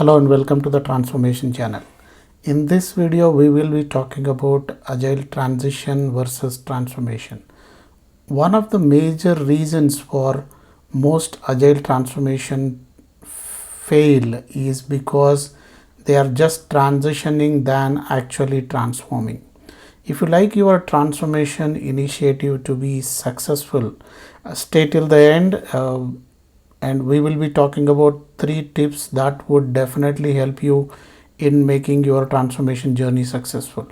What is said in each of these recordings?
Hello and welcome to the Transformation channel. In this video, we will be talking about Agile Transition versus Transformation. One of the major reasons for most Agile Transformation fail is because they are just transitioning than actually transforming. If you like your transformation initiative to be successful, stay till the end. And we will be talking about 3 tips that would definitely help you in making your transformation journey successful.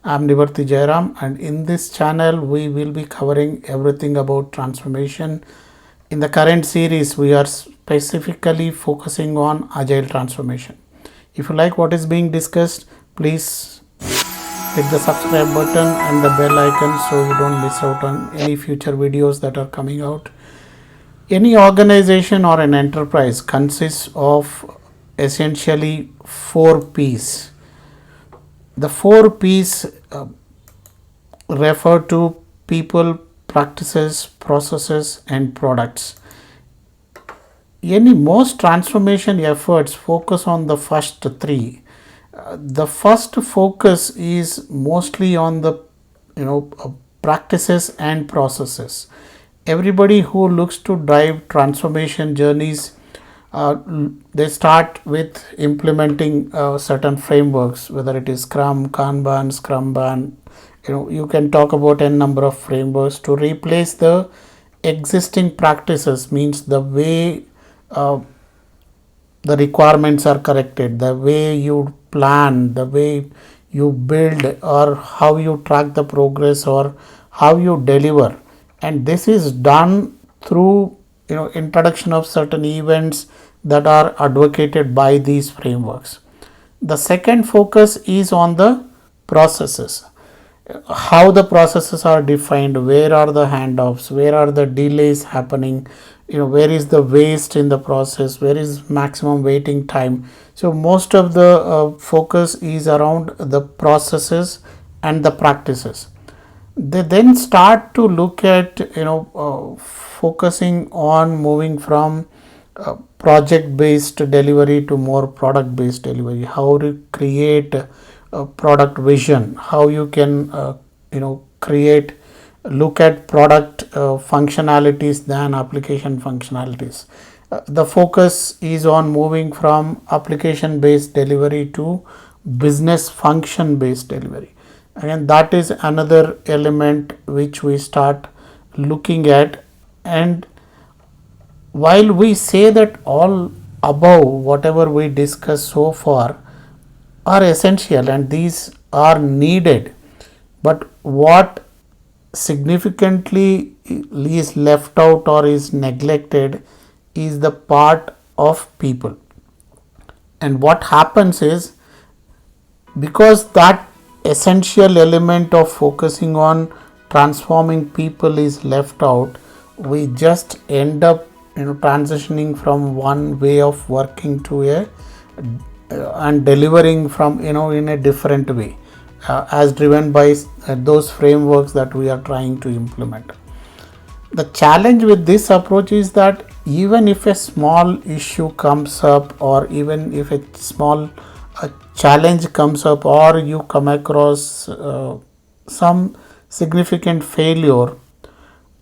I'm Nivarthi Jairam, and in this channel we will be covering everything about transformation. In the current series, we are specifically focusing on Agile Transformation. If you like what is being discussed, please hit the subscribe button and the bell icon so you don't miss out on any future videos that are coming out. Any organization or an enterprise consists of essentially 4 P's. The 4 P's refer to people, practices, processes, and products. Most transformation efforts focus on the first 3. The first focus is mostly on the practices and processes. Everybody who looks to drive transformation journeys, they start with implementing certain frameworks, whether it is Scrum, Kanban, Scrumban. You can talk about n number of frameworks to replace the existing practices. Means the way the requirements are corrected, the way you plan, the way you build, or how you track the progress, or how you deliver. And this is done through introduction of certain events that are advocated by these frameworks. The second focus is on the processes. How the processes are defined, where are the handoffs, where are the delays happening, where is the waste in the process, where is maximum waiting time. So most of the focus is around the processes and the practices. They then start to look at focusing on moving from project based delivery to more product based delivery. How to create a product vision, how you can look at product functionalities than application functionalities. The focus is on moving from application based delivery to business function based delivery. And that is another element which we start looking at. And while we say that all above, whatever we discussed so far, are essential and these are needed, but what significantly is left out or is neglected is the part of people. And what happens is, because that essential element of focusing on transforming people is left out, we just end up transitioning from one way of working to and delivering from in a different way, as driven by those frameworks that we are trying to implement. The challenge with this approach is that even if a small issue comes up, or even if a small challenge comes up, or you come across some significant failure,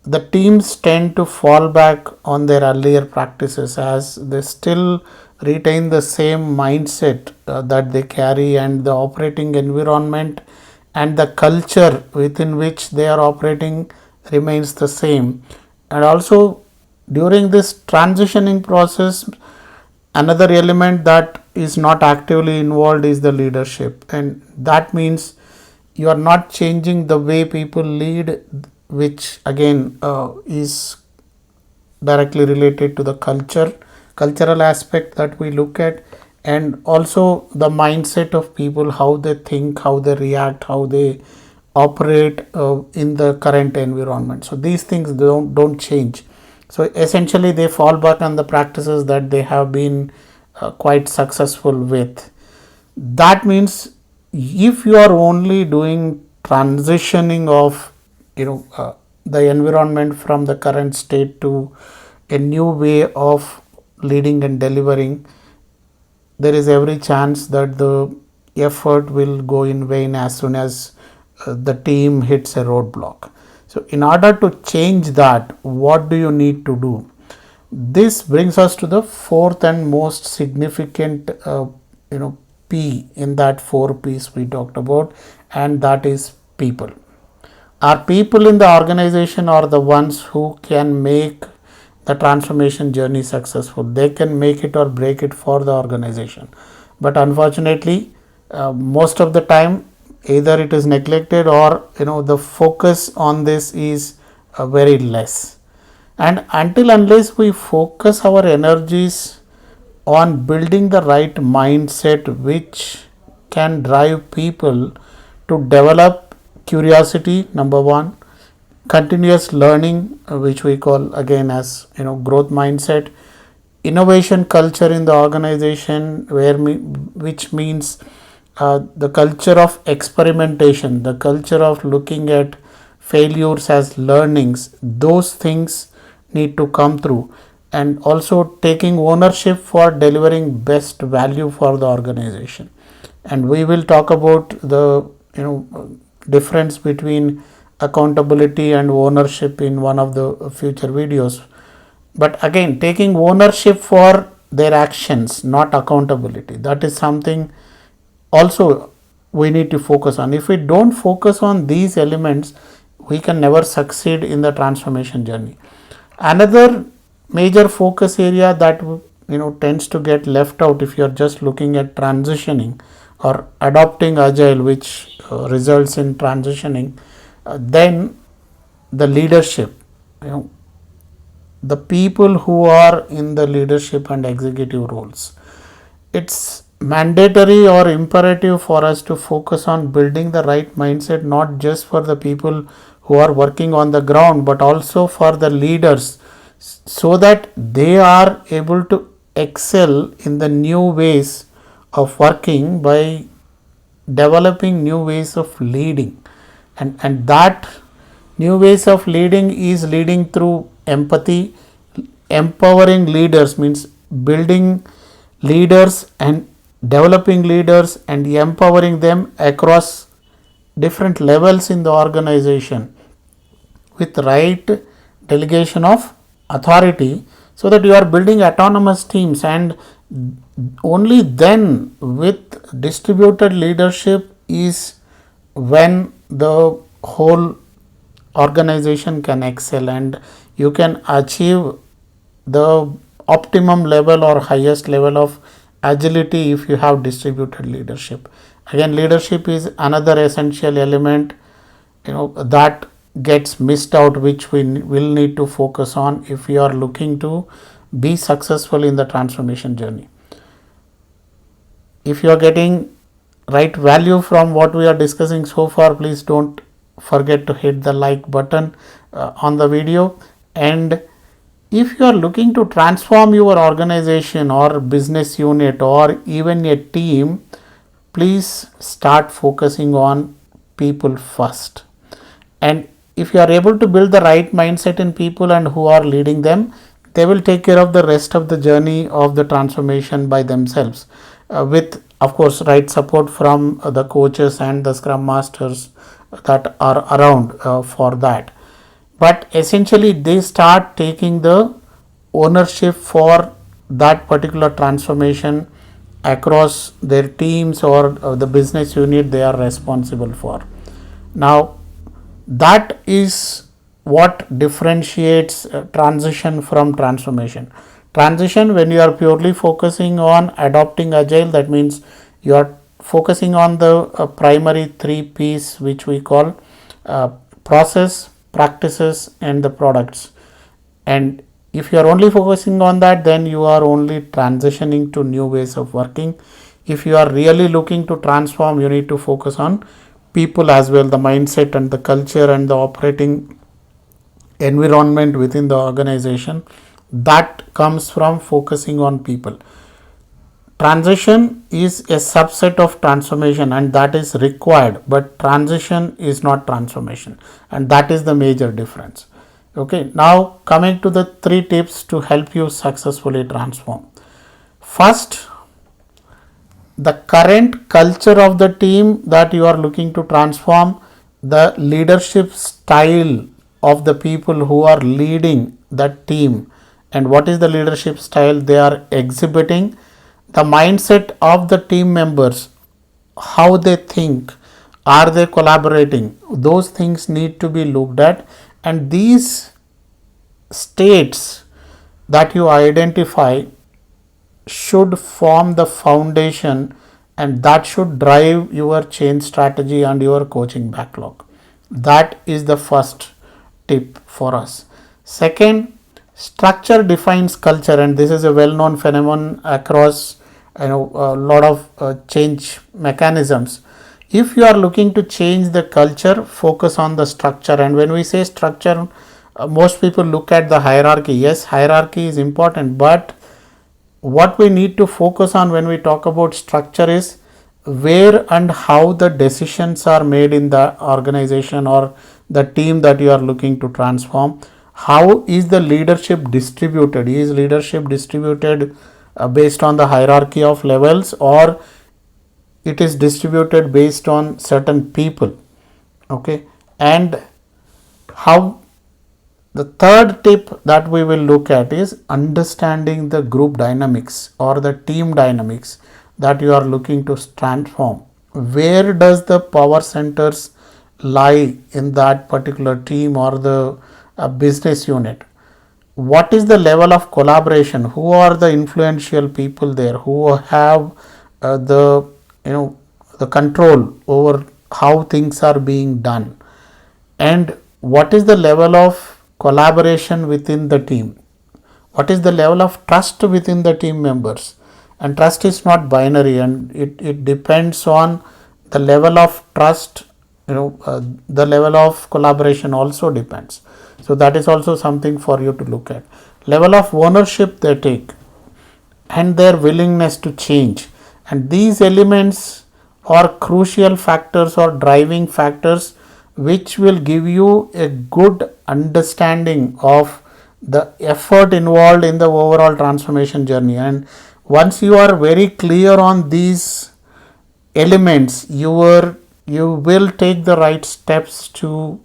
the teams tend to fall back on their earlier practices, as they still retain the same mindset that they carry, and the operating environment and the culture within which they are operating remains the same. And also during this transitioning process, another element that is not actively involved is the leadership. And that means you are not changing the way people lead, which again is directly related to the cultural aspect that we look at, and also the mindset of people, how they think, how they react, how they operate in the current environment. So these things don't change. So essentially they fall back on the practices that they have been quite successful with. That means if you are only doing transitioning of the environment from the current state to a new way of leading and delivering, there is every chance that the effort will go in vain as soon as the team hits a roadblock. So in order to change that, what do you need to do? This brings us to the fourth and most significant P in that 4 P's we talked about, and that is people. Our people in the organization are the ones who can make the transformation journey successful. They can make it or break it for the organization. But unfortunately, most of the time, either it is neglected or the focus on this is very less. And until unless we focus our energies on building the right mindset which can drive people to develop curiosity, number one, continuous learning, which we call again as growth mindset, innovation culture in the organization, which means the culture of experimentation, the culture of looking at failures as learnings. Those things need to come through, and also taking ownership for delivering best value for the organization. And we will talk about the difference between accountability and ownership in one of the future videos. But again, taking ownership for their actions, not accountability, that is something also we need to focus on. If we don't focus on these elements, we can never succeed in the transformation journey. Another major focus area that tends to get left out if you are just looking at transitioning or adopting agile, which results in transitioning, then the leadership, the people who are in the leadership and executive roles. It's mandatory or imperative for us to focus on building the right mindset, not just for the people who are working on the ground, but also for the leaders, so that they are able to excel in the new ways of working by developing new ways of leading. And that new ways of leading is leading through empathy. Empowering leaders means building leaders and developing leaders and empowering them across different levels in the organization with right delegation of authority, so that you are building autonomous teams. And only then, with distributed leadership, is when the whole organization can excel and you can achieve the optimum level or highest level of agility if you have distributed leadership. Again, leadership is another essential element that gets missed out, which we will need to focus on if we are looking to be successful in the transformation journey. If you are getting right value from what we are discussing so far, please don't forget to hit the like button on the video. And if you are looking to transform your organization or business unit or even a team, please start focusing on people first. And if you are able to build the right mindset in people and who are leading them, they will take care of the rest of the journey of the transformation by themselves, with of course right support from the coaches and the scrum masters that are around for that. But essentially they start taking the ownership for that particular transformation across their teams or the business unit they are responsible for. Now that is what differentiates transition from transformation. Transition, when you are purely focusing on adopting agile, that means you are focusing on the primary 3 P's, which we call process, practices and the products. And if you are only focusing on that, then you are only transitioning to new ways of working. If you are really looking to transform, you need to focus on people as well, the mindset and the culture and the operating environment within the organization. That comes from focusing on people. Transition is a subset of transformation and that is required, but transition is not transformation, and that is the major difference. Okay, now coming to the 3 tips to help you successfully transform. First, the current culture of the team that you are looking to transform, the leadership style of the people who are leading that team, and what is the leadership style they are exhibiting, the mindset of the team members, how they think, are they collaborating, those things need to be looked at. And these states that you identify should form the foundation, and that should drive your change strategy and your coaching backlog. That is the first tip for us. Second, structure defines culture, and this is a well known phenomenon across a lot of change mechanisms. If you are looking to change the culture, focus on the structure. And when we say structure, most people look at the hierarchy. Yes, hierarchy is important, but what we need to focus on when we talk about structure is where and how the decisions are made in the organization or the team that you are looking to transform. How is the leadership distributed? Is leadership distributed based on the hierarchy of levels, or it is distributed based on certain people? Okay, and how the third tip that we will look at is understanding the group dynamics or the team dynamics that you are looking to transform. Where does the power centers lie in that particular team or the business unit? What is the level of collaboration? Who are the influential people there? Who have the the control over how things are being done? And what is the level of collaboration within the team? What is the level of trust within the team members? And trust is not binary, and it depends on the level of trust. The level of collaboration also depends. So that is also something for you to look at. Level of ownership they take and their willingness to change. And these elements are crucial factors or driving factors which will give you a good understanding of the effort involved in the overall transformation journey. And once you are very clear on these elements, you will take the right steps to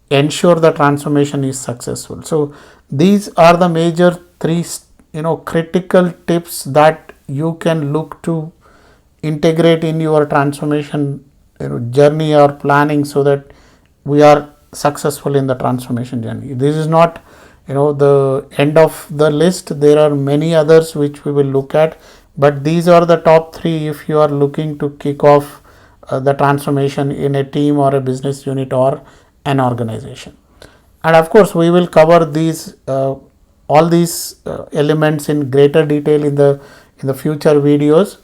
ensure the transformation is successful. So these are the major three critical tips that you can look to integrate in your transformation journey or planning, so that we are successful in the transformation journey. This is not the end of the list. There are many others which we will look at, but these are the top three if you are looking to kick off the transformation in a team or a business unit or an organization. And of course we will cover these all these elements in greater detail in the future videos.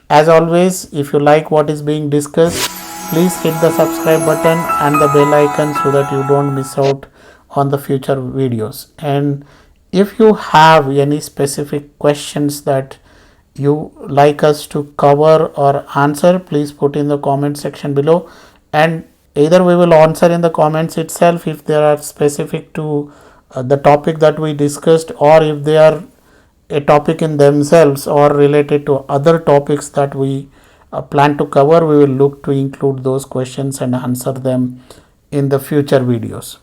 As always, if you like what is being discussed, please hit the subscribe button and the bell icon so that you don't miss out on the future videos. And if you have any specific questions that you like us to cover or answer, please put in the comment section below, and either we will answer in the comments itself if they are specific to the topic that we discussed, or if they are a topic in themselves or related to other topics that we plan to cover, we will look to include those questions and answer them in the future videos.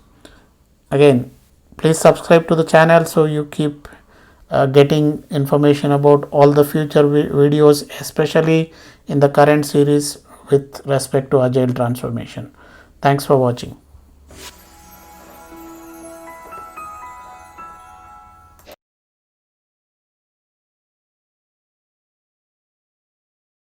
Again, please subscribe to the channel so you keep getting information about all the future videos, especially in the current series with respect to Agile Transformation. Thanks for watching.